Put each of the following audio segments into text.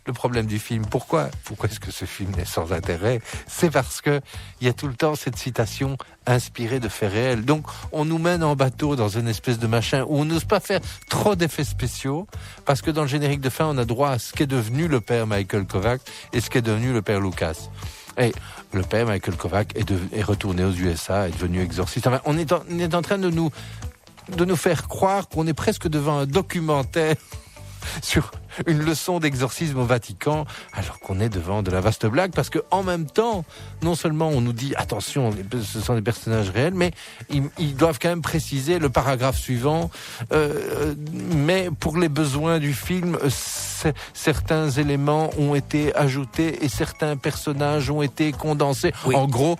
le problème du film. Pourquoi est-ce que ce film est sans intérêt? C'est parce que il y a tout le temps cette citation inspirée de faits réels. Donc, on nous mène en bateau dans une espèce de machin où on n'ose pas faire trop d'effets spéciaux, parce que dans le générique de fin, on a droit à ce qu'est devenu le père Michael Kovacs et ce qu'est devenu le père Lucas. Et le père Michael Kovacs est retourné aux USA, est devenu exorciste. Enfin, on est en train de nous faire croire qu'on est presque devant un documentaire sur une leçon d'exorcisme au Vatican, alors qu'on est devant de la vaste blague, parce que en même temps, non seulement on nous dit attention, ce sont des personnages réels, mais ils doivent quand même préciser le paragraphe suivant, mais pour les besoins du film, certains éléments ont été ajoutés et certains personnages ont été condensés. Oui. En gros,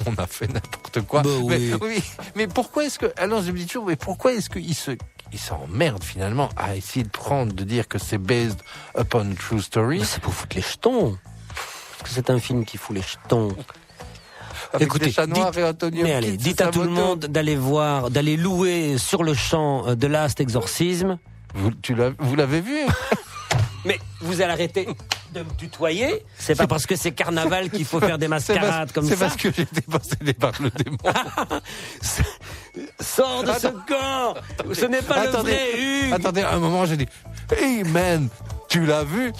on a fait n'importe quoi. Mais pourquoi est-ce que... Alors je me dis toujours, mais pourquoi est-ce qu'ils s'emmerdent finalement à essayer de dire que c'est based upon true story? C'est pour foutre les jetons. Parce que c'est un film qui fout les jetons. Avec écoutez, dites à tout le monde d'aller louer sur le champ The Last Exorcism. Vous l'avez vu? Mais vous allez arrêter de me tutoyer. C'est pas parce que c'est carnaval qu'il faut faire des mascarades comme ça. C'est parce que j'ai été possédé par le démon. Sors de ce corps. Ce n'est pas le vrai Hugues. Attendez, à un moment j'ai dit hey man, tu l'as vu?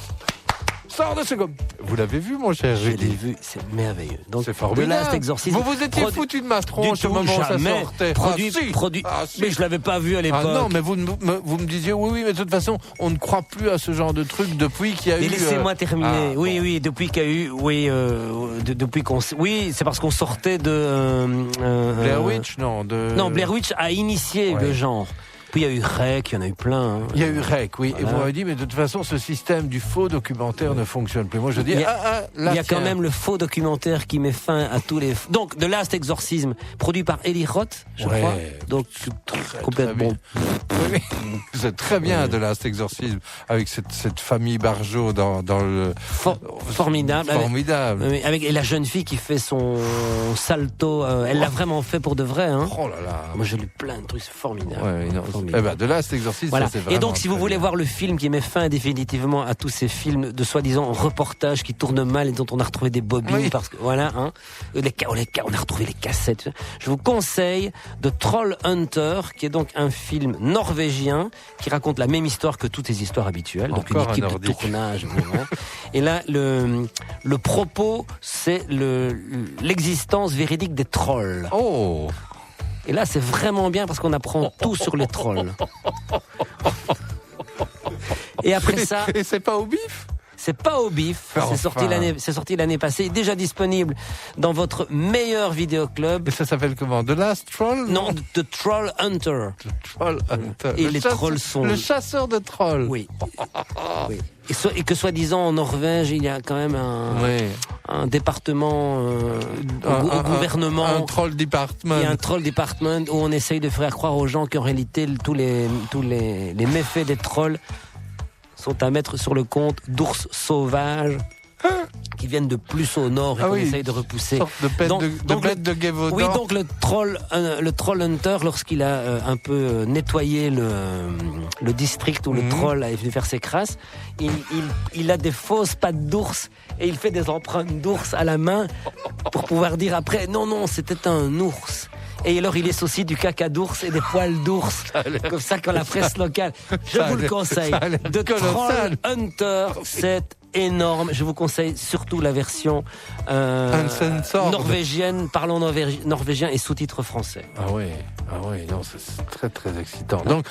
Sors de ce corps. Vous l'avez vu, mon cher? Je l'ai vu, c'est merveilleux. Donc, c'est formidable. The Last Exorcism. Vous étiez foutu de ma tronche au moment où ça sortait. Produit. Mais je l'avais pas vu à l'époque. Ah non, mais vous me disiez oui, mais de toute façon, on ne croit plus à ce genre de truc depuis qu'il y a eu. Laissez-moi terminer. Oui, depuis qu'il y a eu, depuis qu'on, c'est parce qu'on sortait de Blair Witch, non, Blair Witch a initié le genre. Puis il y a eu REC, il y en a eu plein. Hein. Il y a eu REC, oui. Voilà. Et vous m'avez dit, mais de toute façon, ce système du faux documentaire ne fonctionne plus. Moi, je dis, il y a quand même le faux documentaire qui met fin à tous les... Donc, The Last Exorcism, produit par Eli Roth, je crois. Donc, complètement... C'est très bien, The Last Exorcism, avec cette famille Barjot dans le... Formidable. Avec et la jeune fille qui fait son salto, elle l'a vraiment fait pour de vrai. Hein. Oh là là. Moi, j'ai lu plein de trucs, c'est formidable. Ouais, non, de là, cet exorcisme, voilà. Ça, c'est vraiment. Et donc, si vous voulez voir le film qui met fin définitivement à tous ces films de soi-disant reportages qui tournent mal et dont on a retrouvé des bobines, parce que voilà, hein, on a retrouvé les cassettes. Je vous conseille The Troll Hunter, qui est donc un film norvégien qui raconte la même histoire que toutes les histoires habituelles, donc une équipe de tournage. Et là, le propos, c'est l'existence véridique des trolls. Oh. Et là, c'est vraiment bien parce qu'on apprend tout sur les trolls. Et après ça... Et c'est pas au bif? C'est pas au bif. C'est sorti l'année passée. Déjà disponible dans votre meilleur vidéoclub. Et ça s'appelle comment? The Last Troll? Non, The Troll Hunter. The Troll Hunter. Et les trolls sont... Le chasseur de trolls. Oui. Et que soi-disant en Norvège, il y a quand même un département au gouvernement. Un troll department. Il y a un troll department où on essaye de faire croire aux gens qu'en réalité, tous les méfaits des trolls sont à mettre sur le compte d'ours sauvages qui viennent de plus au nord et qu'on essaye de repousser. De bête de Gévaudan. Oui, donc le troll hunter, lorsqu'il a un peu nettoyé le district où le troll est venu faire ses crasses, il a des fausses pattes d'ours et il fait des empreintes d'ours à la main pour pouvoir dire après non, c'était un ours. Et alors, il laisse aussi du caca d'ours et des poils d'ours. Comme ça, quand la presse locale... Je vous le conseille. The Troll Hunter, c'est énorme. Je vous conseille surtout la version norvégienne, parlant norvégien et sous-titres français. Ah oui, non, c'est très, très excitant. Donc,